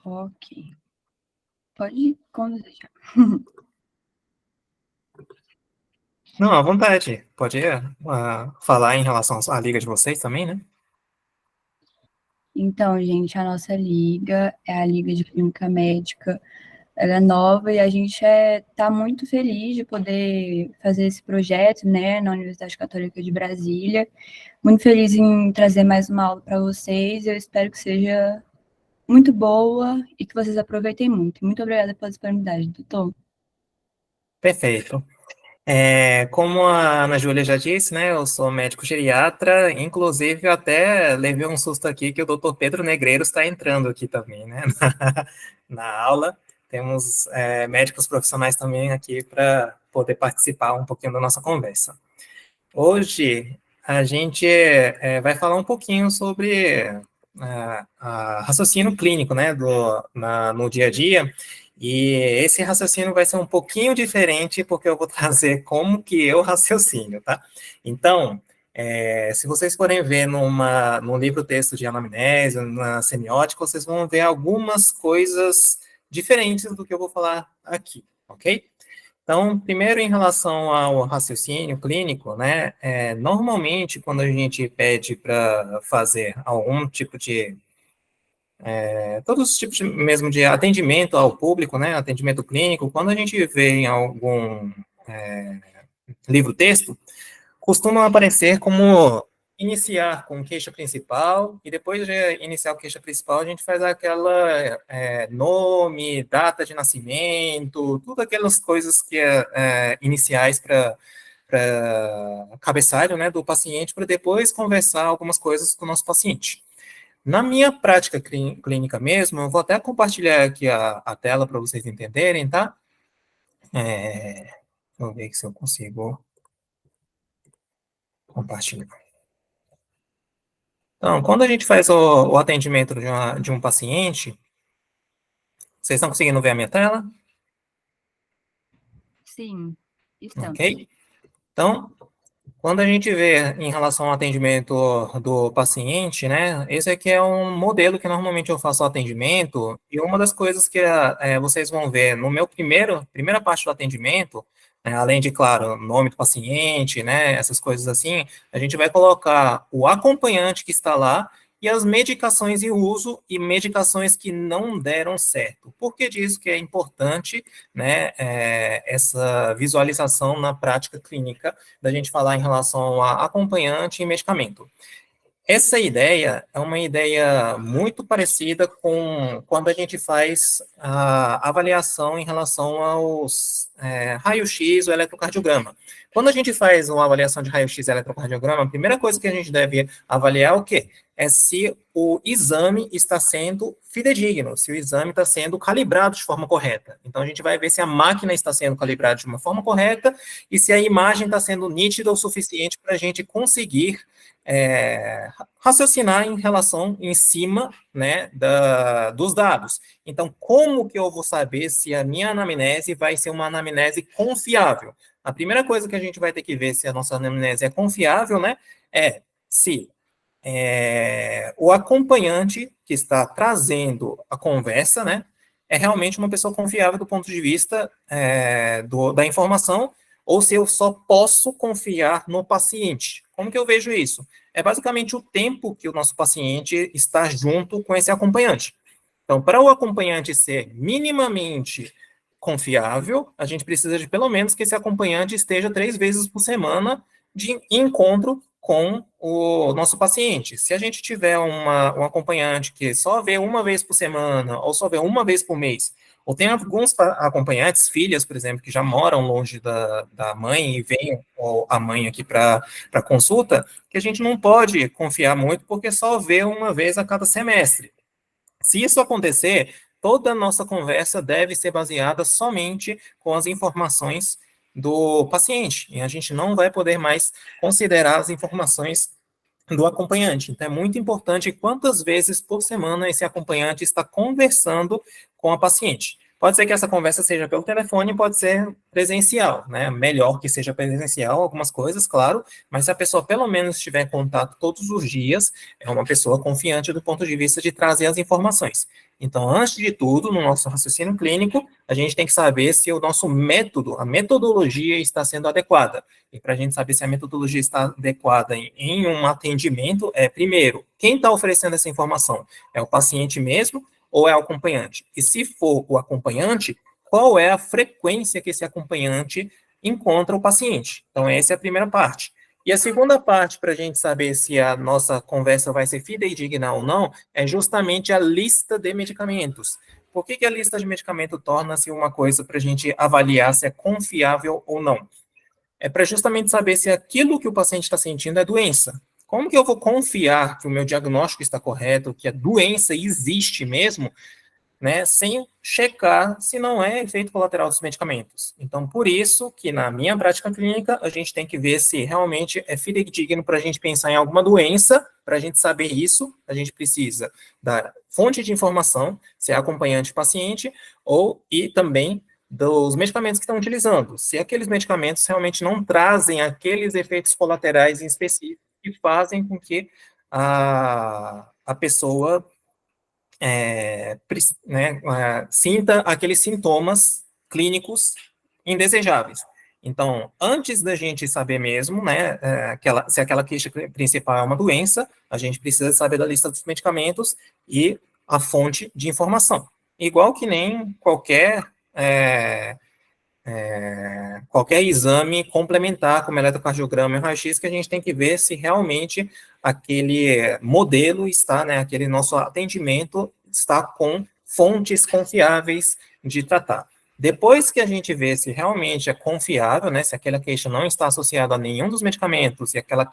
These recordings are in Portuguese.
Ok. Pode ir quando desejar. Não, à vontade. Pode falar em relação à liga de vocês também, né? Então, gente, a nossa liga é a Liga de Clínica Médica. Ela é nova e a gente está muito feliz de poder fazer esse projeto, né, na Universidade Católica de Brasília. Muito feliz em trazer mais uma aula para vocês. Eu espero que seja muito boa e que vocês aproveitem muito. Muito obrigada pela disponibilidade, doutor. Perfeito. Como a Ana Júlia já disse, né, eu sou médico geriatra, inclusive eu até levei um susto aqui que o doutor Pedro Negreiros está entrando aqui também, né, na aula. Temos médicos profissionais também aqui para poder participar um pouquinho da nossa conversa. Hoje a gente vai falar um pouquinho sobre raciocínio clínico, né, no dia a dia, e esse raciocínio vai ser um pouquinho diferente, porque eu vou trazer como que eu raciocínio, tá? Então, se vocês forem ver no livro-texto de anamnese, na semiótica, vocês vão ver algumas coisas diferentes do que eu vou falar aqui, ok? Então, primeiro, em relação ao raciocínio clínico, né, normalmente, quando a gente pede para fazer algum tipo de, todos os tipos mesmo de atendimento ao público, né, atendimento clínico, quando a gente vê em algum livro-texto, costumam aparecer como iniciar com queixa principal, e depois de iniciar com queixa principal, a gente faz aquela nome, data de nascimento, tudo aquelas coisas que iniciais para cabeçalho, né, do paciente, para depois conversar algumas coisas com o nosso paciente. Na minha prática clínica mesmo, eu vou até compartilhar aqui a tela para vocês entenderem, tá? Deixa eu ver se eu consigo compartilhar. Então, quando a gente faz o atendimento de um paciente, vocês estão conseguindo ver a minha tela? Sim, estamos. Ok? Então, quando a gente vê em relação ao atendimento do paciente, né, esse aqui é um modelo que normalmente eu faço o atendimento, e uma das coisas que vocês vão ver no meu primeira parte do atendimento, né, além de, claro, nome do paciente, né, essas coisas assim, a gente vai colocar o acompanhante que está lá e as medicações em uso e medicações que não deram certo. Por que disso que é importante, né, essa visualização na prática clínica da gente falar em relação a acompanhante e medicamento? Essa ideia é uma ideia muito parecida com quando a gente faz a avaliação em relação aos raio-x ou eletrocardiograma. Quando a gente faz uma avaliação de raio-x e eletrocardiograma, a primeira coisa que a gente deve avaliar é o quê? É se o exame está sendo fidedigno, se o exame está sendo calibrado de forma correta. Então, a gente vai ver se a máquina está sendo calibrada de uma forma correta e se a imagem está sendo nítida o suficiente para a gente conseguir raciocinar em relação, em cima, né, dos dados. Então, como que eu vou saber se a minha anamnese vai ser uma anamnese confiável? A primeira coisa que a gente vai ter que ver se a nossa anamnese é confiável, né, é se o acompanhante que está trazendo a conversa, né, é realmente uma pessoa confiável do ponto de vista da informação, ou se eu só posso confiar no paciente. Como que eu vejo isso? É basicamente o tempo que o nosso paciente está junto com esse acompanhante. Então, para o acompanhante ser minimamente confiável, a gente precisa de pelo menos que esse acompanhante esteja 3 vezes por semana de encontro com o nosso paciente. Se a gente tiver um acompanhante que só vê uma vez por semana, ou só vê uma vez por mês, ou tem alguns acompanhantes, filhas, por exemplo, que já moram longe da mãe e vêm a mãe aqui para consulta, que a gente não pode confiar muito porque só vê uma vez a cada semestre. Se isso acontecer, toda a nossa conversa deve ser baseada somente com as informações do paciente, e a gente não vai poder mais considerar as informações do acompanhante. Então, é muito importante quantas vezes por semana esse acompanhante está conversando com a paciente. Pode ser que essa conversa seja pelo telefone, pode ser presencial, né? Melhor que seja presencial, algumas coisas, claro, mas se a pessoa pelo menos estiver em contato todos os dias, é uma pessoa confiante do ponto de vista de trazer as informações. Então, antes de tudo, no nosso raciocínio clínico, a gente tem que saber se o nosso método, a metodologia está sendo adequada. E para a gente saber se a metodologia está adequada em um atendimento, primeiro, quem está oferecendo essa informação? É o paciente mesmo ou é o acompanhante? E se for o acompanhante, qual é a frequência que esse acompanhante encontra o paciente? Então, essa é a primeira parte. E a segunda parte, para a gente saber se a nossa conversa vai ser fidedigna ou não, é justamente a lista de medicamentos. Por que a lista de medicamento torna-se uma coisa para a gente avaliar se é confiável ou não? É para justamente saber se aquilo que o paciente está sentindo é doença. Como que eu vou confiar que o meu diagnóstico está correto, que a doença existe mesmo, né, sem checar se não é efeito colateral dos medicamentos. Então, por isso que na minha prática clínica, a gente tem que ver se realmente é fidedigno para a gente pensar em alguma doença. Para a gente saber isso, a gente precisa da fonte de informação, se é acompanhante paciente, e também dos medicamentos que estão utilizando. Se aqueles medicamentos realmente não trazem aqueles efeitos colaterais em específico que fazem com que a pessoa sinta aqueles sintomas clínicos indesejáveis. Então, antes da gente saber mesmo, né, se aquela queixa principal é uma doença, a gente precisa saber da lista dos medicamentos e a fonte de informação. Igual que nem qualquer exame complementar, como eletrocardiograma e raio-x, que a gente tem que ver se realmente aquele modelo está, né, aquele nosso atendimento está com fontes confiáveis de tratar. Depois que a gente vê se realmente é confiável, né, se aquela queixa não está associada a nenhum dos medicamentos e aquela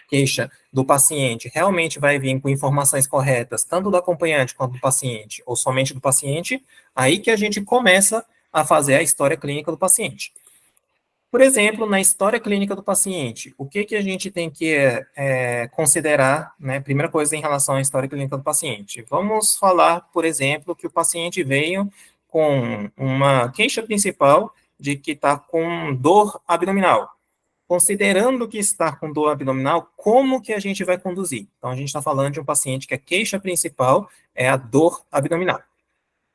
queixa do paciente realmente vai vir com informações corretas, tanto do acompanhante quanto do paciente, ou somente do paciente, aí que a gente começa a fazer a história clínica do paciente. Por exemplo, na história clínica do paciente, o que a gente tem que considerar, né? Primeira coisa em relação à história clínica do paciente. Vamos falar, por exemplo, que o paciente veio com uma queixa principal de que está com dor abdominal. Considerando que está com dor abdominal, como que a gente vai conduzir? Então, a gente está falando de um paciente que a queixa principal é a dor abdominal,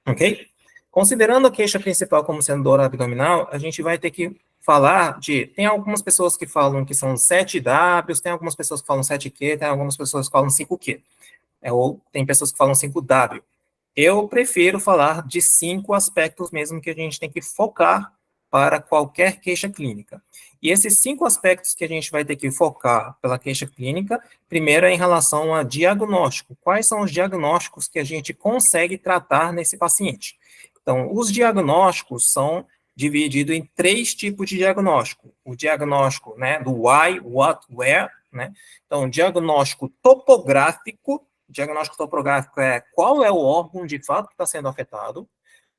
ok? Considerando a queixa principal como sendo dor abdominal, a gente vai ter que falar tem algumas pessoas que falam que são 7Ws, tem algumas pessoas que falam 7Q, tem algumas pessoas que falam 5Q, ou tem pessoas que falam 5W. Eu prefiro falar de 5 aspectos mesmo que a gente tem que focar para qualquer queixa clínica. E esses 5 aspectos que a gente vai ter que focar pela queixa clínica, primeiro é em relação a diagnóstico. Quais são os diagnósticos que a gente consegue tratar nesse paciente? Então, os diagnósticos são divididos em 3 tipos de diagnóstico. O diagnóstico, né, do why, what, where, né? Então, diagnóstico topográfico. Diagnóstico topográfico é qual é o órgão de fato que está sendo afetado.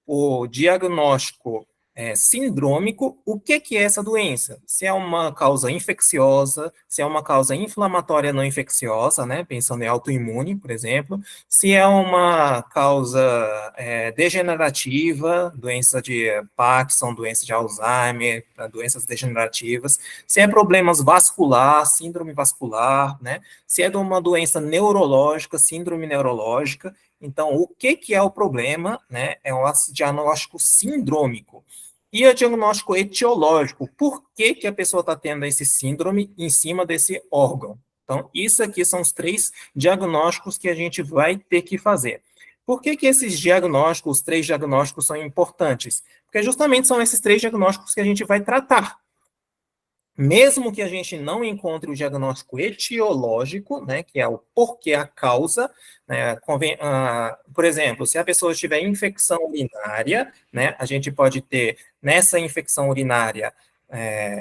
O diagnóstico sindrômico, o que é essa doença? Se é uma causa infecciosa, se é uma causa inflamatória não infecciosa, né, pensando em autoimune, por exemplo, se é uma causa degenerativa, doença de Parkinson, doença de Alzheimer, doenças degenerativas, se é problemas vascular, síndrome vascular, né, se é de uma doença neurológica, síndrome neurológica. Então, o que é o problema, né? É um diagnóstico sindrômico. E o diagnóstico etiológico, por que a pessoa está tendo esse síndrome em cima desse órgão? Então, isso aqui são os 3 diagnósticos que a gente vai ter que fazer. Por que esses diagnósticos, os 3 diagnósticos são importantes? Porque justamente são esses 3 diagnósticos que a gente vai tratar. Mesmo que a gente não encontre o diagnóstico etiológico, né, que é o porquê, a causa, né, por exemplo, se a pessoa tiver infecção urinária, né, a gente pode ter nessa infecção urinária,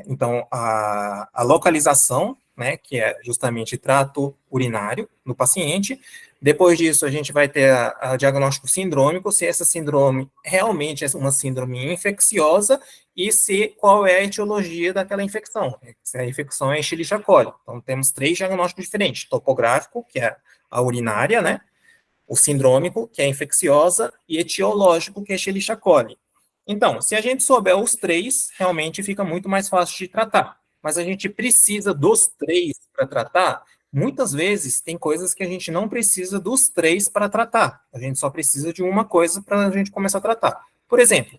então, a localização, né, que é justamente trato urinário no paciente. Depois disso, a gente vai ter o diagnóstico sindrômico, se essa síndrome realmente é uma síndrome infecciosa e qual é a etiologia daquela infecção. Se a infecção é Escherichia coli. Então, temos 3 diagnósticos diferentes. Topográfico, que é a urinária, né? O sindrômico, que é infecciosa, e etiológico, que é Escherichia coli. Então, se a gente souber os três, realmente fica muito mais fácil de tratar. Mas a gente precisa dos três para tratar. Muitas vezes tem coisas que a gente não precisa dos três para tratar. A gente só precisa de uma coisa para a gente começar a tratar. Por exemplo,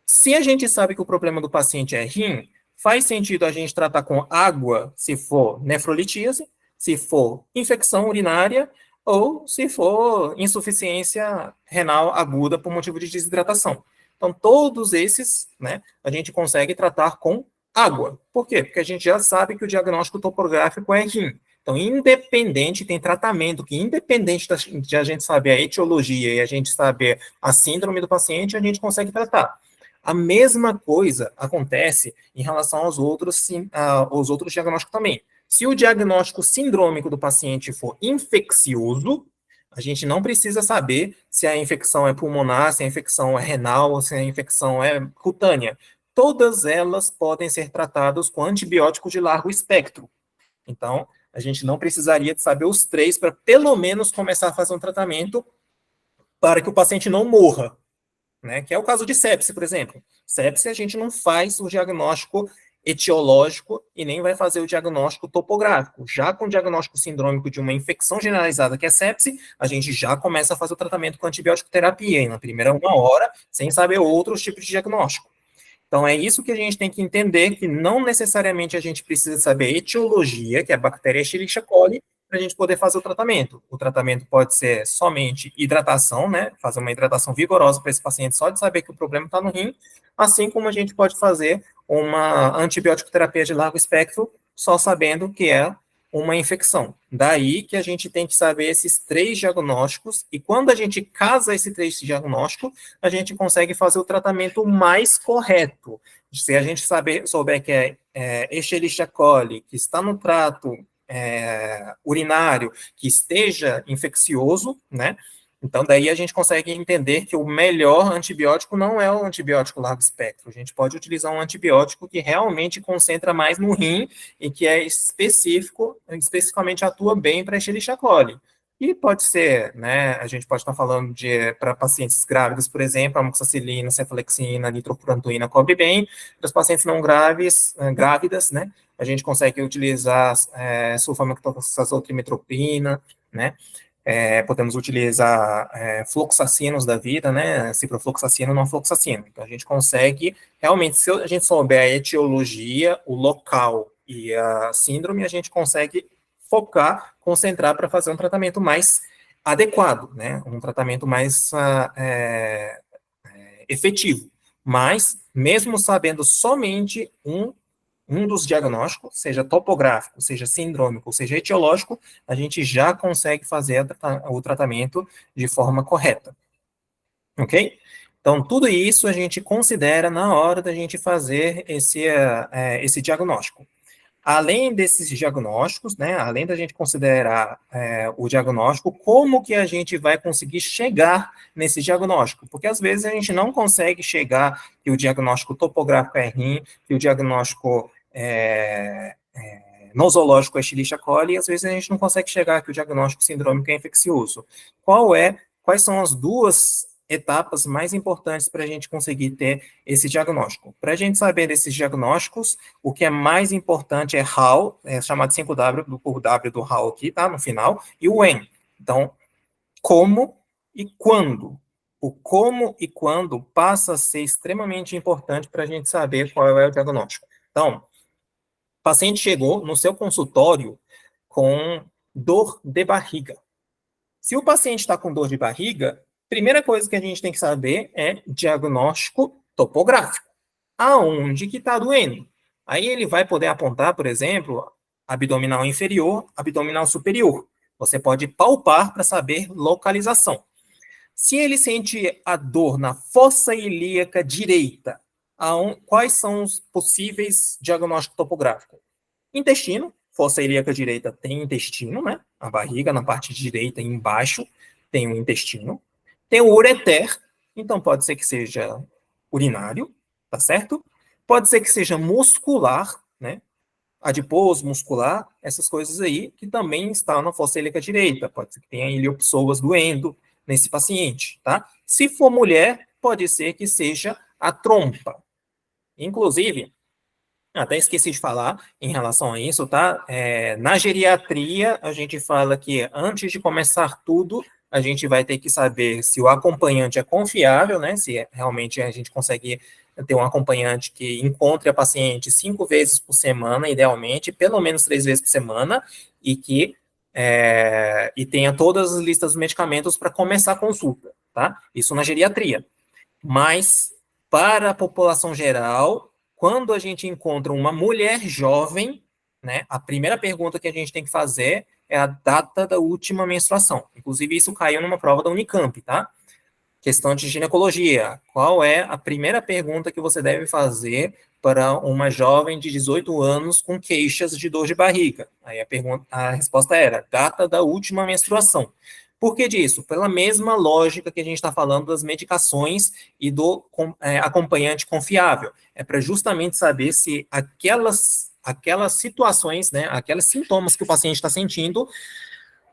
se a gente sabe que o problema do paciente é rim, faz sentido a gente tratar com água se for nefrolitíase, se for infecção urinária ou se for insuficiência renal aguda por motivo de desidratação. Então, todos esses, né, a gente consegue tratar com água. Por quê? Porque a gente já sabe que o diagnóstico topográfico é rim. Então, independente, tem tratamento que, independente de a gente saber a etiologia e a gente saber a síndrome do paciente, a gente consegue tratar. A mesma coisa acontece em relação aos outros diagnósticos também. Se o diagnóstico sindrômico do paciente for infeccioso, a gente não precisa saber se a infecção é pulmonar, se a infecção é renal, se a infecção é cutânea. Todas elas podem ser tratadas com antibióticos de largo espectro. Então, a gente não precisaria de saber os três para, pelo menos, começar a fazer um tratamento para que o paciente não morra, né? Que é o caso de sepse, por exemplo. Sepse, a gente não faz o diagnóstico etiológico e nem vai fazer o diagnóstico topográfico. Já com o diagnóstico sindrômico de uma infecção generalizada, que é sepse, a gente já começa a fazer o tratamento com antibiótico terapia, e na primeira 1 hora, sem saber outros tipos de diagnóstico. Então, é isso que a gente tem que entender, que não necessariamente a gente precisa saber a etiologia, que é a bactéria Escherichia coli, para a gente poder fazer o tratamento. O tratamento pode ser somente hidratação, né? Fazer uma hidratação vigorosa para esse paciente só de saber que o problema está no rim, assim como a gente pode fazer uma antibiótico terapia de largo espectro, só sabendo que é uma infecção. Daí que a gente tem que saber esses três diagnósticos, e quando a gente casa esses três diagnósticos, a gente consegue fazer o tratamento mais correto. Se a gente souber que é Escherichia coli, que está no trato urinário, que esteja infeccioso, né? Então, daí a gente consegue entender que o melhor antibiótico não é o antibiótico largo espectro. A gente pode utilizar um antibiótico que realmente concentra mais no rim e que é especificamente atua bem para Escherichia coli. E pode ser, né, a gente pode estar falando para pacientes grávidos, por exemplo, amoxicilina, cefalexina, nitrofurantoína cobre bem. Para os pacientes não grávidas, né, a gente consegue utilizar sulfamethoxazol trimetoprim, né, podemos utilizar fluoxacinos da vida, né, ciprofloxacino, não fluoxacino. Então, a gente consegue, realmente, se a gente souber a etiologia, o local e a síndrome, a gente consegue focar, concentrar para fazer um tratamento mais adequado, né, um tratamento mais efetivo. Mas, mesmo sabendo somente um dos diagnósticos, seja topográfico, seja sindrômico, seja etiológico, a gente já consegue fazer o tratamento de forma correta. Ok? Então, tudo isso a gente considera na hora da gente fazer esse diagnóstico. Além desses diagnósticos, né, além da gente considerar o diagnóstico, como que a gente vai conseguir chegar nesse diagnóstico? Porque às vezes a gente não consegue chegar que o diagnóstico topográfico é rim, que o diagnóstico nosológico é Escherichia coli, e às vezes a gente não consegue chegar que o diagnóstico sindrômico é infeccioso. Quais são as duas etapas mais importantes para a gente conseguir ter esse diagnóstico? Para a gente saber desses diagnósticos, o que é mais importante é how, chamado 5W, por W do how aqui, tá, no final, e o when. Então, como e quando. O como e quando passa a ser extremamente importante para a gente saber qual é o diagnóstico. Então, o paciente chegou no seu consultório com dor de barriga. Se o paciente está com dor de barriga, primeira coisa que a gente tem que saber é diagnóstico topográfico. Aonde que está doendo? Aí ele vai poder apontar, por exemplo, abdominal inferior, abdominal superior. Você pode palpar para saber localização. Se ele sente a dor na fossa ilíaca direita, quais são os possíveis diagnósticos topográficos? Intestino, fossa ilíaca direita tem intestino, né? A barriga na parte direita embaixo tem o intestino. Tem o ureter, então pode ser que seja urinário, tá certo? Pode ser que seja muscular, né? adiposo, muscular, essas coisas aí, que também está na fossa ilíaca direita. Pode ser que tenha iliopsoas doendo nesse paciente, tá? Se for mulher, pode ser que seja a trompa. Inclusive, até esqueci de falar em relação a isso, tá? Na geriatria, a gente fala que antes de começar tudo, a gente vai ter que saber se o acompanhante é confiável, né? Se realmente a gente consegue ter um acompanhante que encontre a paciente 5 vezes por semana, idealmente, pelo menos 3 vezes por semana, e que e tenha todas as listas de medicamentos para começar a consulta, tá? Isso na geriatria. Mas, para a população geral, quando a gente encontra uma mulher jovem, né, a primeira pergunta que a gente tem que fazer é a data da última menstruação. Inclusive, isso caiu numa prova da Unicamp, tá? Questão de ginecologia. Qual é a primeira pergunta que você deve fazer para uma jovem de 18 anos com queixas de dor de barriga? Aí a resposta era data da última menstruação. Por que disso? Pela mesma lógica que a gente está falando das medicações e do acompanhante confiável. É para justamente saber se aquelas situações, né, aqueles sintomas que o paciente está sentindo,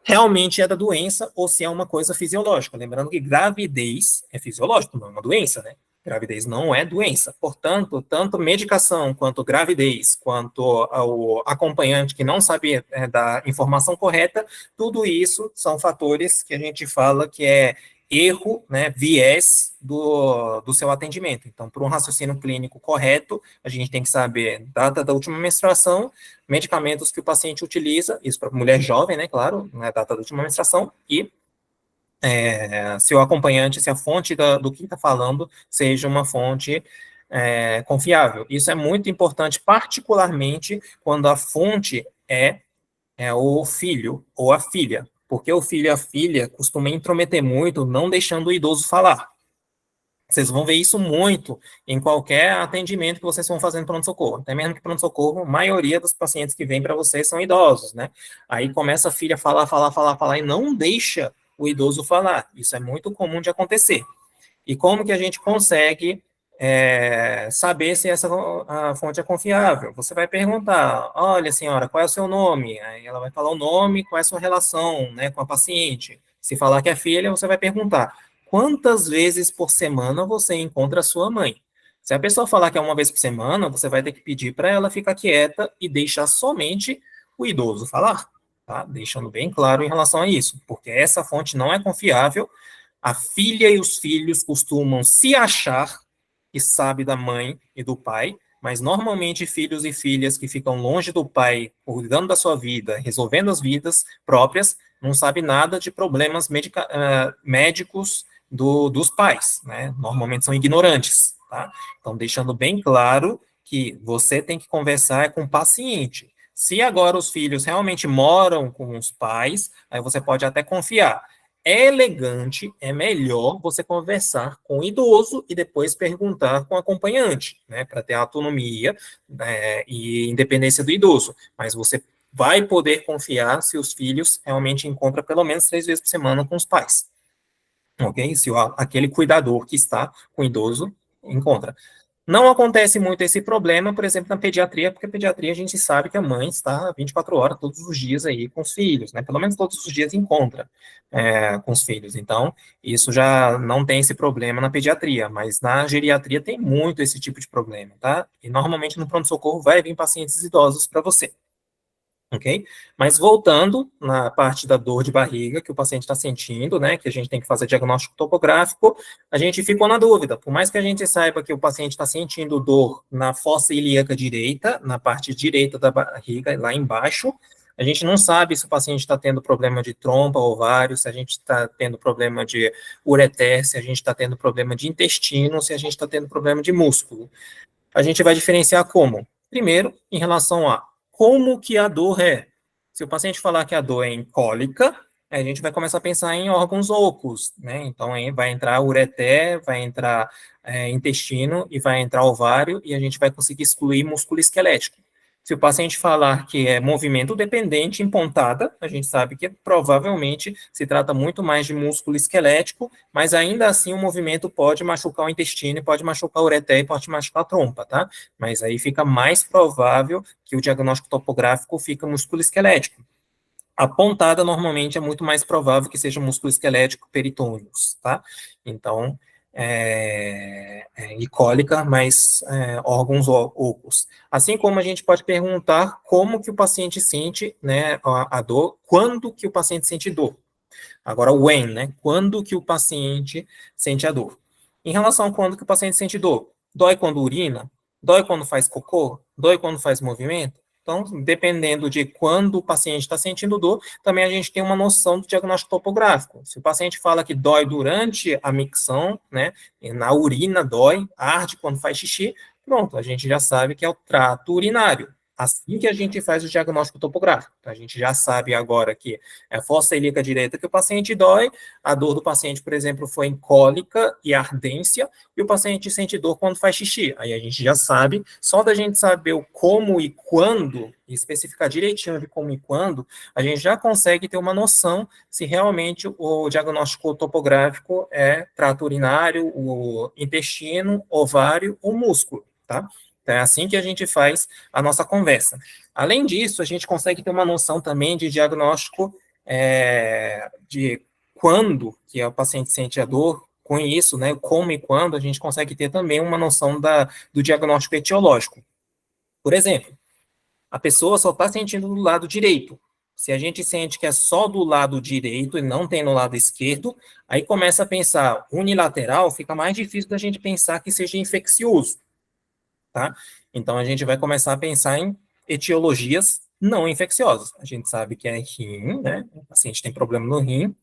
realmente é da doença ou se é uma coisa fisiológica. Lembrando que gravidez é fisiológico, não é uma doença, né? Gravidez não é doença. Portanto, tanto medicação, quanto gravidez, quanto o acompanhante que não sabe da informação correta, tudo isso são fatores que a gente fala que é erro, né, viés do seu atendimento. Então, para um raciocínio clínico correto, a gente tem que saber data da última menstruação, medicamentos que o paciente utiliza, isso para mulher jovem, né, claro, na data da última menstruação, e se o acompanhante, se a fonte do que está falando seja uma fonte confiável. Isso é muito importante, particularmente quando a fonte é o filho ou a filha, porque o filho e a filha costumam intrometer muito, não deixando o idoso falar. Vocês vão ver isso muito em qualquer atendimento que vocês vão fazendo no pronto-socorro. Até mesmo que pronto-socorro, a maioria dos pacientes que vêm para vocês são idosos, né? Aí começa a filha a falar e não deixa o idoso falar. Isso é muito comum de acontecer. E como que a gente consegue saber se essa a fonte é confiável? Você vai perguntar, olha, senhora, qual é o seu nome? Aí ela vai falar o nome, qual é a sua relação, né, com a paciente. Se falar que é filha, você vai perguntar, quantas vezes por semana você encontra a sua mãe? Se a pessoa falar que é uma vez por semana, você vai ter que pedir para ela ficar quieta e deixar somente o idoso falar, tá? Deixando bem claro em relação a isso, porque essa fonte não é confiável. A filha e os filhos costumam se achar que sabe da mãe e do pai, mas normalmente filhos e filhas que ficam longe do pai, cuidando da sua vida, resolvendo as vidas próprias, não sabe nada de problemas médicos dos pais, né? Normalmente são ignorantes, tá? Então, deixando bem claro que você tem que conversar com o paciente. Se agora os filhos realmente moram com os pais, aí você pode até confiar. É elegante, é melhor você conversar com o idoso e depois perguntar com o acompanhante, né, para ter autonomia, e independência do idoso. Mas você vai poder confiar se os filhos realmente encontram pelo menos 3 vezes por semana com os pais, ok? Se aquele cuidador que está com o idoso encontra. Não acontece muito esse problema, por exemplo, na pediatria, porque a pediatria a gente sabe que a mãe está 24 horas todos os dias aí com os filhos, né? Pelo menos todos os dias encontra com os filhos. Então, isso já não tem esse problema na pediatria, mas na geriatria tem muito esse tipo de problema, tá? E normalmente no pronto-socorro vai vir pacientes idosos para você. Ok? Mas voltando na parte da dor de barriga que o paciente está sentindo, né, que a gente tem que fazer diagnóstico topográfico, a gente ficou na dúvida. Por mais que a gente saiba que o paciente está sentindo dor na fossa ilíaca direita, na parte direita da barriga, lá embaixo, a gente não sabe se o paciente está tendo problema de trompa, ovário, se a gente está tendo problema de ureter, se a gente está tendo problema de intestino, se a gente está tendo problema de músculo. A gente vai diferenciar como? Primeiro, em relação a como que a dor é. Se o paciente falar que a dor é em cólica, a gente vai começar a pensar em órgãos ocos, né? Então, aí vai entrar ureter, vai entrar intestino e vai entrar ovário, e a gente vai conseguir excluir músculo esquelético. Se o paciente falar que é movimento dependente em pontada, a gente sabe que provavelmente se trata muito mais de músculo esquelético, mas ainda assim o movimento pode machucar o intestino, pode machucar a ureter e pode machucar a trompa, tá? Mas aí fica mais provável que o diagnóstico topográfico fica músculo esquelético. A pontada, normalmente, é muito mais provável que seja músculo esquelético peritôneos, tá? Então, e cólica, mas órgãos ocos. Assim como a gente pode perguntar como que o paciente sente, né, a dor, quando que o paciente sente dor. Agora, when, né? Quando que o paciente sente a dor. Em relação a quando que o paciente sente dor, dói quando urina? Dói quando faz cocô? Dói quando faz movimento? Então, dependendo de quando o paciente está sentindo dor, também a gente tem uma noção do diagnóstico topográfico. Se o paciente fala que dói durante a micção, né, na urina dói, arde quando faz xixi, pronto, a gente já sabe que é o trato urinário. Assim que a gente faz o diagnóstico topográfico. A gente já sabe agora que é fossa ilíaca direita que o paciente dói, a dor do paciente, por exemplo, foi em cólica e ardência, e o paciente sente dor quando faz xixi. Aí a gente já sabe, só da gente saber o como e quando, e especificar direitinho de como e quando, a gente já consegue ter uma noção se realmente o diagnóstico topográfico é trato urinário, o intestino, ovário ou músculo, tá? Então, é assim que a gente faz a nossa conversa. Além disso, a gente consegue ter uma noção também de diagnóstico de quando que o paciente sente a dor. Com isso, né, como e quando, a gente consegue ter também uma noção do diagnóstico etiológico. Por exemplo, a pessoa só está sentindo do lado direito. Se a gente sente que é só do lado direito e não tem no lado esquerdo, aí começa a pensar unilateral, fica mais difícil da gente pensar que seja infeccioso, tá? Então, a gente vai começar a pensar em etiologias não infecciosas. A gente sabe que é rim, né? O paciente tem problema no rim,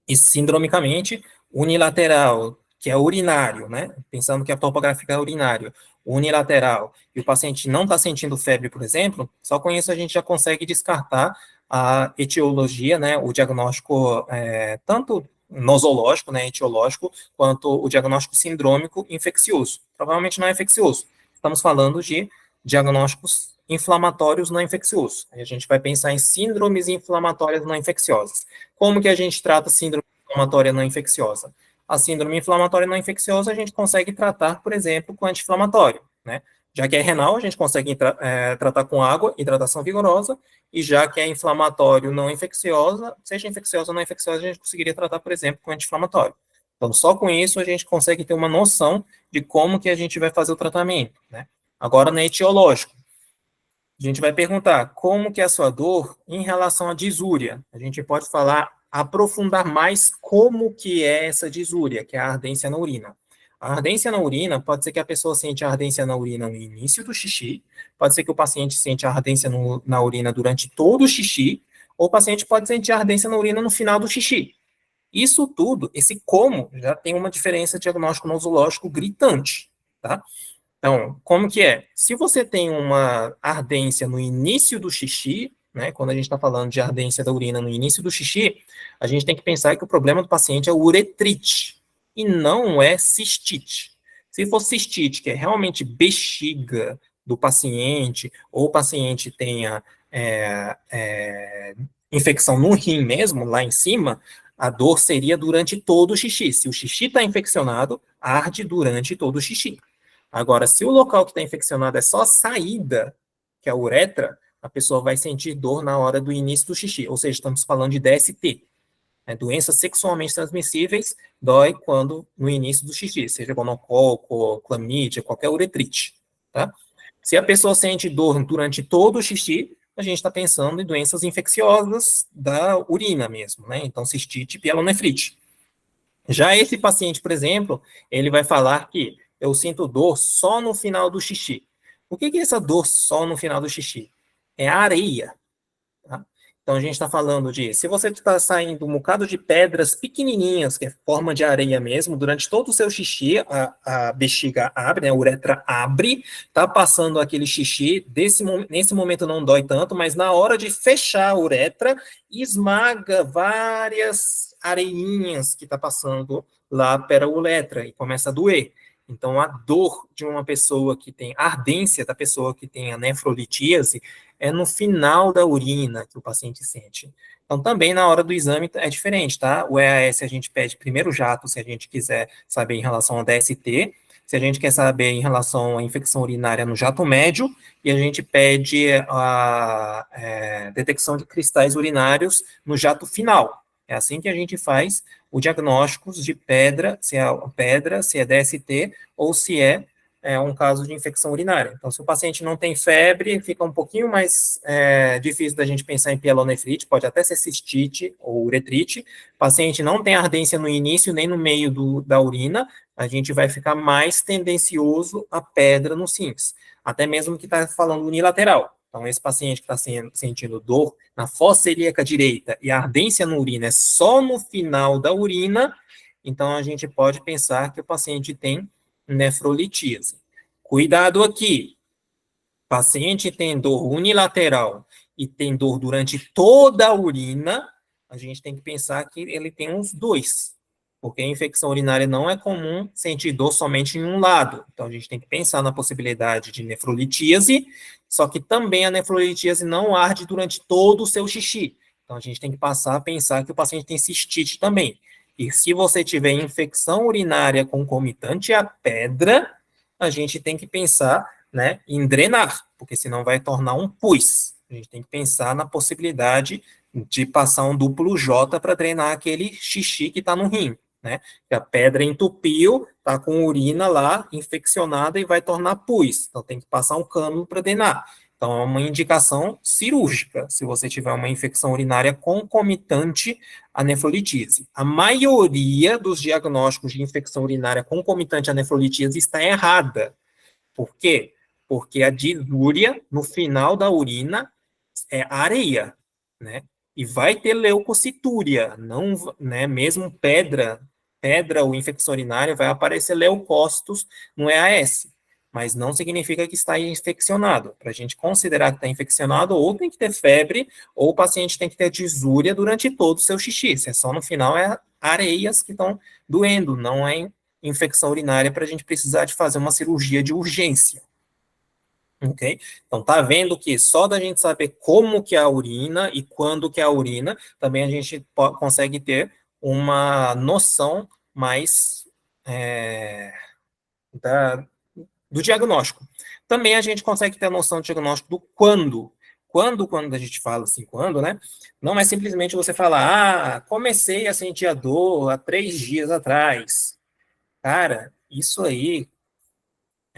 e sindromicamente unilateral, que é urinário, né? Pensando que a topográfica é urinário, unilateral, e o paciente não está sentindo febre, por exemplo, só com isso a gente já consegue descartar a etiologia, né? O diagnóstico tanto nosológico, né, etiológico, quanto o diagnóstico sindrômico infeccioso. Provavelmente não é infeccioso. Estamos falando de diagnósticos inflamatórios não infecciosos. Aí a gente vai pensar em síndromes inflamatórias não infecciosas. Como que a gente trata síndrome inflamatória não infecciosa? A síndrome inflamatória não infecciosa a gente consegue tratar, por exemplo, com anti-inflamatório, né? Já que é renal, a gente consegue tratar com água, hidratação vigorosa, e já que é inflamatório não infecciosa, seja infecciosa ou não infecciosa, a gente conseguiria tratar, por exemplo, com anti-inflamatório. Então, só com isso a gente consegue ter uma noção de como que a gente vai fazer o tratamento, né? Agora, na etiológico, a gente vai perguntar como que é a sua dor em relação à disúria. A gente pode falar, aprofundar mais como que é essa disúria, que é a ardência na urina. A ardência na urina, pode ser que a pessoa sente a ardência na urina no início do xixi, pode ser que o paciente sente a ardência na urina durante todo o xixi, ou o paciente pode sentir a ardência na urina no final do xixi. Isso tudo, esse como, já tem uma diferença diagnóstico nosológico gritante, tá? Então, como que é? Se você tem uma ardência no início do xixi, né, quando a gente está falando de ardência da urina no início do xixi, a gente tem que pensar que o problema do paciente é uretrite, e não é cistite. Se for cistite, que é realmente bexiga do paciente, ou o paciente tenha infecção no rim mesmo, lá em cima, a dor seria durante todo o xixi. Se o xixi está infeccionado, arde durante todo o xixi. Agora, se o local que está infeccionado é só a saída, que é a uretra, a pessoa vai sentir dor na hora do início do xixi. Ou seja, estamos falando de DST. Né? Doenças sexualmente transmissíveis dói quando no início do xixi, seja gonococo, clamídia, qualquer uretrite. Tá? Se a pessoa sente dor durante todo o xixi, a gente está pensando em doenças infecciosas da urina mesmo, né? Então, cistite e pielonefrite. Já esse paciente, por exemplo, ele vai falar que eu sinto dor só no final do xixi. O que é essa dor só no final do xixi? É areia. Tá? Então, a gente está falando de, se você está saindo um bocado de pedras pequenininhas, que é forma de areia mesmo, durante todo o seu xixi, a bexiga abre, né, a uretra abre, está passando aquele xixi, nesse momento não dói tanto, mas na hora de fechar a uretra, esmaga várias areinhas que está passando lá pela uretra e começa a doer. Então, a dor de uma pessoa que tem, a ardência da pessoa que tem a nefrolitíase é no final da urina que o paciente sente. Então, também na hora do exame é diferente, tá? O EAS a gente pede primeiro jato, se a gente quiser saber em relação ao DST, se a gente quer saber em relação à infecção urinária no jato médio, e a gente pede a detecção de cristais urinários no jato final. É assim que a gente faz o diagnóstico de pedra, se é DST, ou se é um caso de infecção urinária. Então, se o paciente não tem febre, fica um pouquinho mais difícil da gente pensar em pielonefrite, pode até ser cistite ou uretrite. O paciente não tem ardência no início nem no meio da urina, a gente vai ficar mais tendencioso a pedra nos rins, até mesmo que está falando unilateral. Então, esse paciente que está sentindo dor na fossa ilíaca direita e a ardência na urina é só no final da urina, então a gente pode pensar que o paciente tem nefrolitíase. Cuidado aqui, paciente tem dor unilateral e tem dor durante toda a urina, a gente tem que pensar que ele tem uns dois, porque a infecção urinária não é comum sentir dor somente em um lado. Então, a gente tem que pensar na possibilidade de nefrolitíase, só que também a nefrolitíase não arde durante todo o seu xixi. Então, a gente tem que passar a pensar que o paciente tem cistite também. E se você tiver infecção urinária concomitante à pedra, a gente tem que pensar, né, em drenar, porque senão vai tornar um pus. A gente tem que pensar na possibilidade de passar um duplo J para drenar aquele xixi que está no rim, né? Que a pedra entupiu, está com urina lá infeccionada e vai tornar pus. Então tem que passar um cano para drenar. Então é uma indicação cirúrgica, se você tiver uma infecção urinária concomitante à nefrolitíase. A maioria dos diagnósticos de infecção urinária concomitante à nefrolitíase está errada. Por quê? Porque a disúria, no final da urina, é areia, né? E vai ter leucocitúria, não, né? Mesmo pedra ou infecção urinária, vai aparecer leucócitos no EAS, mas não significa que está infeccionado. Para a gente considerar que está infeccionado, ou tem que ter febre, ou o paciente tem que ter disúria durante todo o seu xixi. Se é só no final, é areias que estão doendo, não é infecção urinária para a gente precisar de fazer uma cirurgia de urgência. Ok? Então, tá vendo que só da gente saber como que é a urina e quando que é a urina, também a gente consegue ter uma noção mais da, do diagnóstico. Também a gente consegue ter a noção do diagnóstico do quando. Quando a gente fala assim, quando, né? Não é simplesmente você falar, comecei a sentir a dor há 3 dias atrás. Cara, isso aí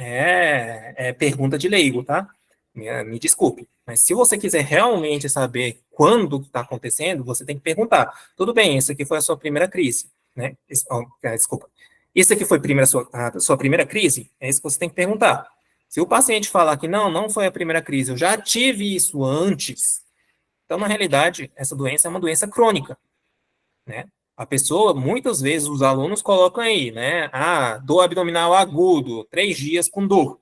é pergunta de leigo, tá? Me desculpe. Mas se você quiser realmente saber quando está acontecendo, você tem que perguntar. Tudo bem, isso aqui foi a sua primeira crise, né? Desculpa. Isso aqui foi a sua primeira crise? É isso que você tem que perguntar. Se o paciente falar que não foi a primeira crise, eu já tive isso antes, então, na realidade, essa doença é uma doença crônica, né? A pessoa, muitas vezes, os alunos colocam aí, né? Dor abdominal agudo, 3 dias com dor.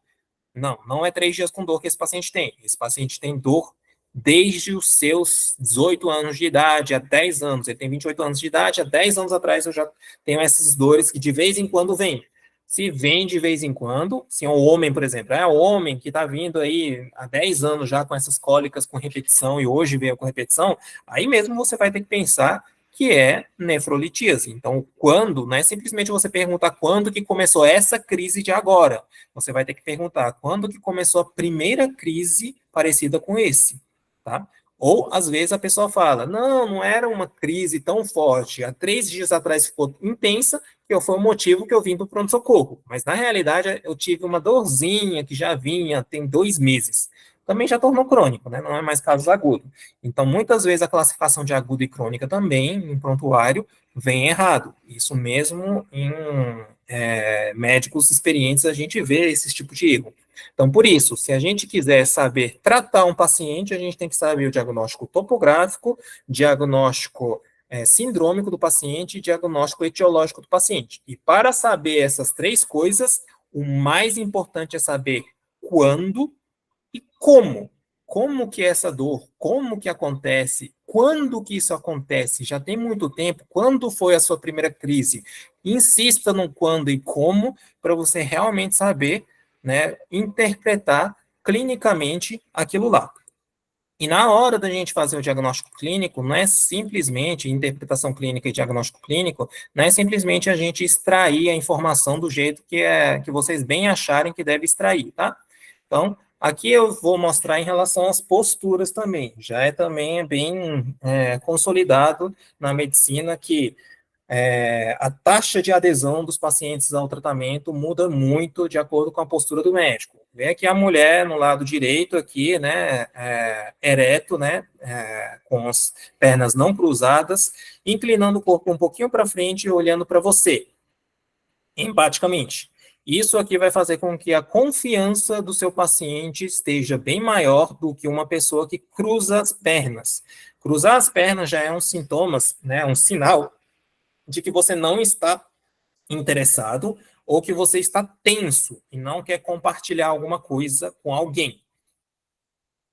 Não é 3 dias com dor que esse paciente tem. Esse paciente tem dor desde os seus 18 anos de idade, a 10 anos. Ele tem 28 anos de idade, há 10 anos atrás eu já tenho essas dores que de vez em quando vêm. Se vem de vez em quando, se é um homem, por exemplo, é um homem que está vindo aí há 10 anos já com essas cólicas com repetição e hoje veio com repetição, aí mesmo você vai ter que pensar que é nefrolitíase. Então, quando, não é simplesmente você perguntar quando que começou essa crise de agora. Você vai ter que perguntar quando que começou a primeira crise parecida com esse, tá? Ou, às vezes, a pessoa fala, não era uma crise tão forte, há 3 dias atrás ficou intensa, que foi o motivo que eu vim para o pronto-socorro. Mas, na realidade, eu tive uma dorzinha que já vinha tem 2 meses. Também já tornou crônico, né? Não é mais casos agudos. Então, muitas vezes, a classificação de agudo e crônica também, em prontuário, vem errado. Isso mesmo em médicos experientes, a gente vê esse tipo de erro. Então, por isso, se a gente quiser saber tratar um paciente, a gente tem que saber o diagnóstico topográfico, diagnóstico sindrômico do paciente e diagnóstico etiológico do paciente. E para saber essas 3 coisas, o mais importante é saber quando e como. como que é essa dor, como que acontece, quando que isso acontece, já tem muito tempo, quando foi a sua primeira crise. Insista no quando e como, para você realmente saber, né, interpretar clinicamente aquilo lá. E na hora da gente fazer o diagnóstico clínico, não é simplesmente interpretação clínica e diagnóstico clínico, não é simplesmente a gente extrair a informação do jeito que vocês bem acharem que deve extrair, tá? Então, aqui eu vou mostrar em relação às posturas também. Já é também bem consolidado na medicina que a taxa de adesão dos pacientes ao tratamento muda muito de acordo com a postura do médico. Vê aqui a mulher no lado direito aqui, né, ereto, né, com as pernas não cruzadas, inclinando o corpo um pouquinho para frente e olhando para você, empaticamente. Isso aqui vai fazer com que a confiança do seu paciente esteja bem maior do que uma pessoa que cruza as pernas. Cruzar as pernas já é um sintoma, né, um sinal de que você não está interessado ou que você está tenso e não quer compartilhar alguma coisa com alguém.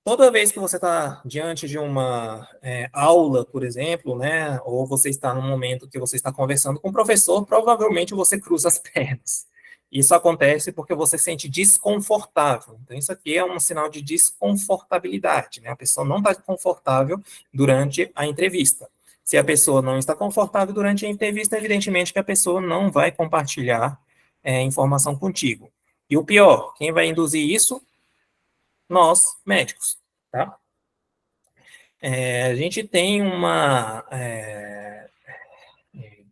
Toda vez que você está diante de uma aula, por exemplo, né, ou você está num momento que você está conversando com o professor, provavelmente você cruza as pernas. Isso acontece porque você se sente desconfortável. Então, isso aqui é um sinal de desconfortabilidade, né? A pessoa não está confortável durante a entrevista. Se a pessoa não está confortável durante a entrevista, evidentemente que a pessoa não vai compartilhar informação contigo. E o pior, quem vai induzir isso? Nós, médicos, tá? A gente tem uma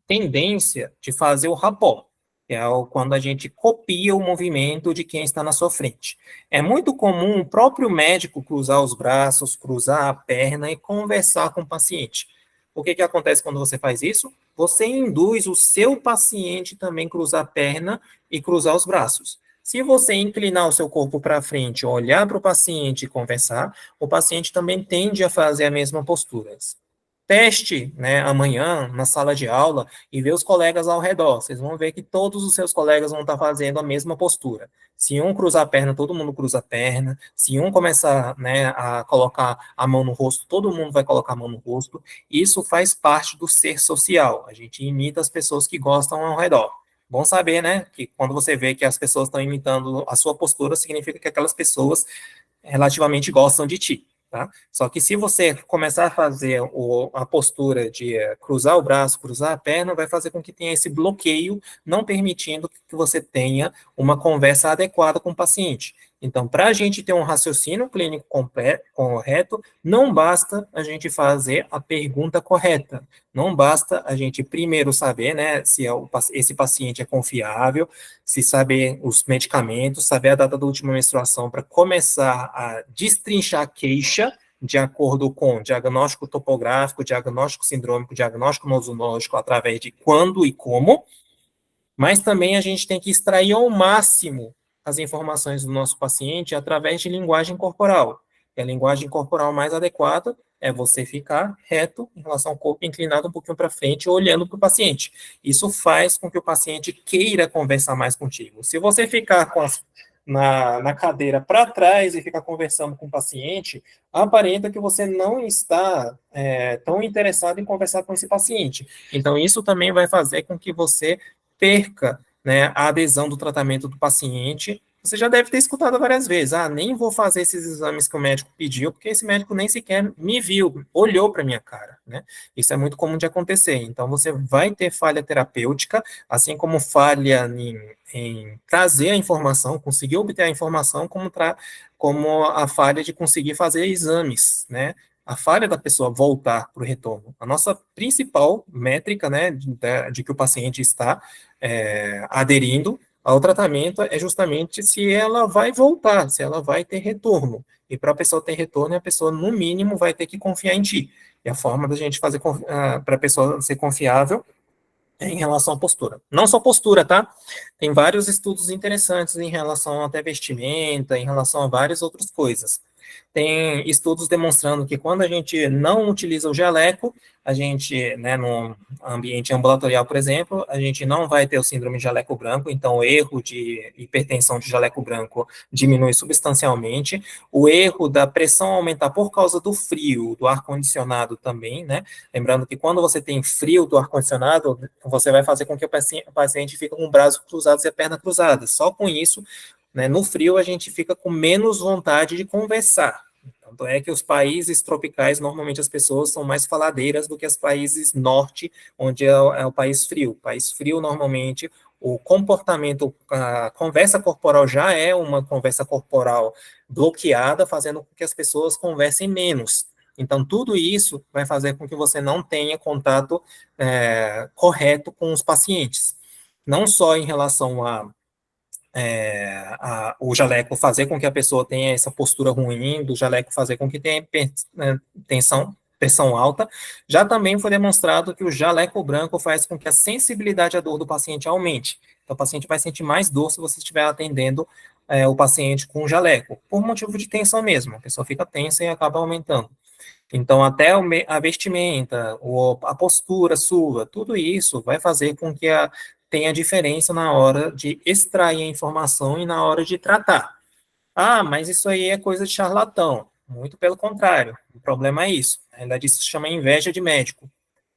tendência de fazer o rapport, que é quando a gente copia o movimento de quem está na sua frente. É muito comum o próprio médico cruzar os braços, cruzar a perna e conversar com o paciente. O que acontece quando você faz isso? Você induz o seu paciente também cruzar a perna e cruzar os braços. Se você inclinar o seu corpo para frente, olhar para o paciente e conversar, o paciente também tende a fazer a mesma postura. Teste, né, amanhã na sala de aula e ver os colegas ao redor. Vocês vão ver que todos os seus colegas vão estar fazendo a mesma postura. Se um cruzar a perna, todo mundo cruza a perna. Se um começar, né, a colocar a mão no rosto, todo mundo vai colocar a mão no rosto. Isso faz parte do ser social. A gente imita as pessoas que gostam ao redor. Bom saber, né, que quando você vê que as pessoas estão imitando a sua postura, significa que aquelas pessoas relativamente gostam de ti. Tá? Só que se você começar a fazer a postura de cruzar o braço, cruzar a perna, vai fazer com que tenha esse bloqueio, não permitindo que você tenha uma conversa adequada com o paciente. Então, para a gente ter um raciocínio clínico correto, não basta a gente fazer a pergunta correta. Não basta a gente primeiro saber, né, se esse paciente é confiável, se saber os medicamentos, saber a data da última menstruação para começar a destrinchar a queixa de acordo com diagnóstico topográfico, diagnóstico sindrômico, diagnóstico nosológico, através de quando e como, mas também a gente tem que extrair ao máximo as informações do nosso paciente através de linguagem corporal. E a linguagem corporal mais adequada é você ficar reto em relação ao corpo, inclinado um pouquinho para frente, olhando para o paciente. Isso faz com que o paciente queira conversar mais contigo. Se você ficar na cadeira para trás e ficar conversando com o paciente, aparenta que você não está tão interessado em conversar com esse paciente. Então, isso também vai fazer com que você perca, né, a adesão do tratamento do paciente. Você já deve ter escutado várias vezes, nem vou fazer esses exames que o médico pediu, porque esse médico nem sequer me viu, olhou para minha cara, né? Isso é muito comum de acontecer. Então, você vai ter falha terapêutica, assim como falha em trazer a informação, conseguir obter a informação, como a falha de conseguir fazer exames, né? A falha da pessoa voltar para o retorno. A nossa principal métrica, né, de que o paciente está aderindo ao tratamento é justamente se ela vai voltar, se ela vai ter retorno. E para a pessoa ter retorno, a pessoa, no mínimo, vai ter que confiar em ti. E a forma da gente fazer para a pessoa ser confiável é em relação à postura. Não só postura, tá? Tem vários estudos interessantes em relação até vestimenta, em relação a várias outras coisas. Tem estudos demonstrando que quando a gente não utiliza o jaleco, a gente, né, no ambiente ambulatorial, por exemplo, a gente não vai ter o síndrome de jaleco branco, então o erro de hipertensão de jaleco branco diminui substancialmente, o erro da pressão aumentar por causa do frio, do ar-condicionado também, né, lembrando que quando você tem frio do ar-condicionado, você vai fazer com que o paciente fique com o braço cruzado e a perna cruzada, só com isso, né, no frio a gente fica com menos vontade de conversar. Tanto é que os países tropicais, normalmente as pessoas são mais faladeiras do que os países norte, onde é o país frio. O país frio, normalmente, o comportamento, a conversa corporal já é uma conversa corporal bloqueada, fazendo com que as pessoas conversem menos. Então, tudo isso vai fazer com que você não tenha contato correto com os pacientes. Não só em relação o jaleco fazer com que a pessoa tenha essa postura ruim, do jaleco fazer com que tenha pressão alta, já também foi demonstrado que o jaleco branco faz com que a sensibilidade à dor do paciente aumente. Então, o paciente vai sentir mais dor se você estiver atendendo o paciente com jaleco, por motivo de tensão mesmo. A pessoa fica tensa e acaba aumentando. Então, até a vestimenta, a postura sua, tudo isso vai fazer com que tenha diferença na hora de extrair a informação e na hora de tratar. Ah, mas isso aí é coisa de charlatão. Muito pelo contrário. O problema é isso. Na verdade, isso se chama inveja de médico.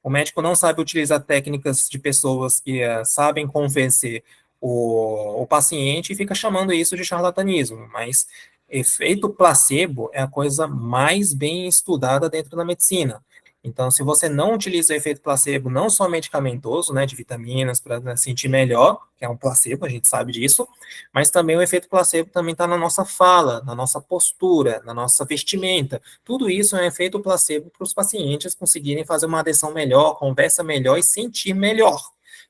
O médico não sabe utilizar técnicas de pessoas que sabem convencer o paciente e fica chamando isso de charlatanismo. Mas efeito placebo é a coisa mais bem estudada dentro da medicina. Então, se você não utiliza o efeito placebo, não só medicamentoso, né, de vitaminas para sentir melhor, que é um placebo, a gente sabe disso, mas também o efeito placebo também está na nossa fala, na nossa postura, na nossa vestimenta. Tudo isso é um efeito placebo para os pacientes conseguirem fazer uma adesão melhor, conversa melhor e sentir melhor,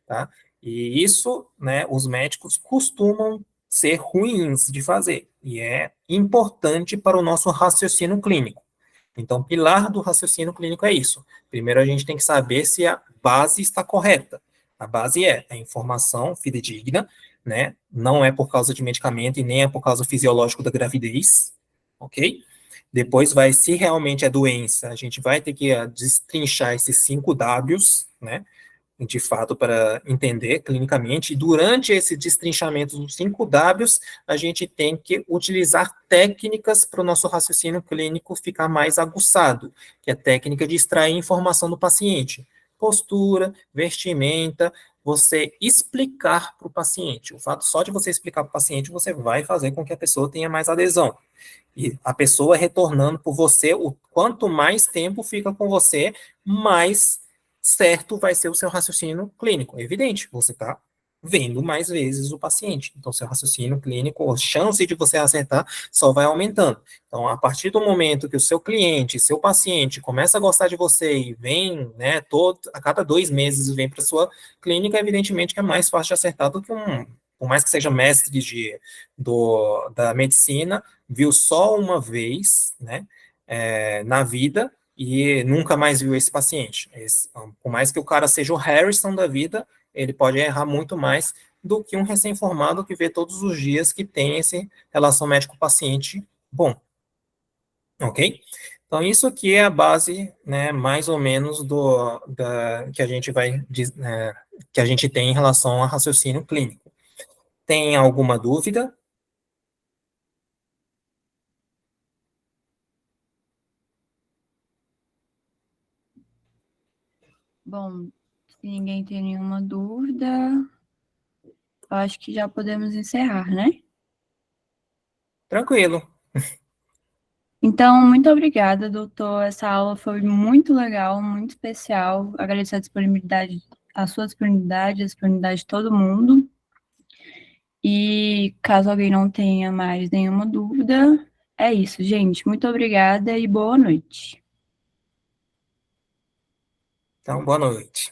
tá? E isso, né, os médicos costumam ser ruins de fazer, e é importante para o nosso raciocínio clínico. Então, pilar do raciocínio clínico é isso. Primeiro, a gente tem que saber se a base está correta. A base é a informação fidedigna, né? Não é por causa de medicamento e nem é por causa fisiológico da gravidez, ok? Depois vai, se realmente é doença, a gente vai ter que destrinchar esses 5 Ws, né? De fato, para entender clinicamente. E durante esse destrinchamento dos 5 Ws, a gente tem que utilizar técnicas para o nosso raciocínio clínico ficar mais aguçado, que é a técnica de extrair informação do paciente. Postura, vestimenta, você explicar para o paciente. O fato só de você explicar para o paciente, você vai fazer com que a pessoa tenha mais adesão. E a pessoa retornando por você, o quanto mais tempo fica com você, mais certo vai ser o seu raciocínio clínico. É evidente, você está vendo mais vezes o paciente. Então, seu raciocínio clínico, a chance de você acertar só vai aumentando. Então, a partir do momento que o seu cliente, seu paciente começa a gostar de você e vem, né, a cada 2 meses vem para sua clínica, evidentemente que é mais fácil de acertar do que por mais que seja mestre da medicina, viu só uma vez, né, na vida, e nunca mais viu esse paciente. Por mais que o cara seja o Harrison da vida, ele pode errar muito mais do que um recém-formado que vê todos os dias que tem essa relação médico-paciente bom. Ok? Então, isso aqui é a base, né, mais ou menos que a gente que a gente tem em relação ao raciocínio clínico. Tem alguma dúvida? Bom, se ninguém tem nenhuma dúvida, eu acho que já podemos encerrar, né? Tranquilo. Então, muito obrigada, doutor. Essa aula foi muito legal, muito especial. Agradeço a disponibilidade, a sua disponibilidade, a disponibilidade de todo mundo. E caso alguém não tenha mais nenhuma dúvida, é isso, gente. Muito obrigada e boa noite. Então, boa noite.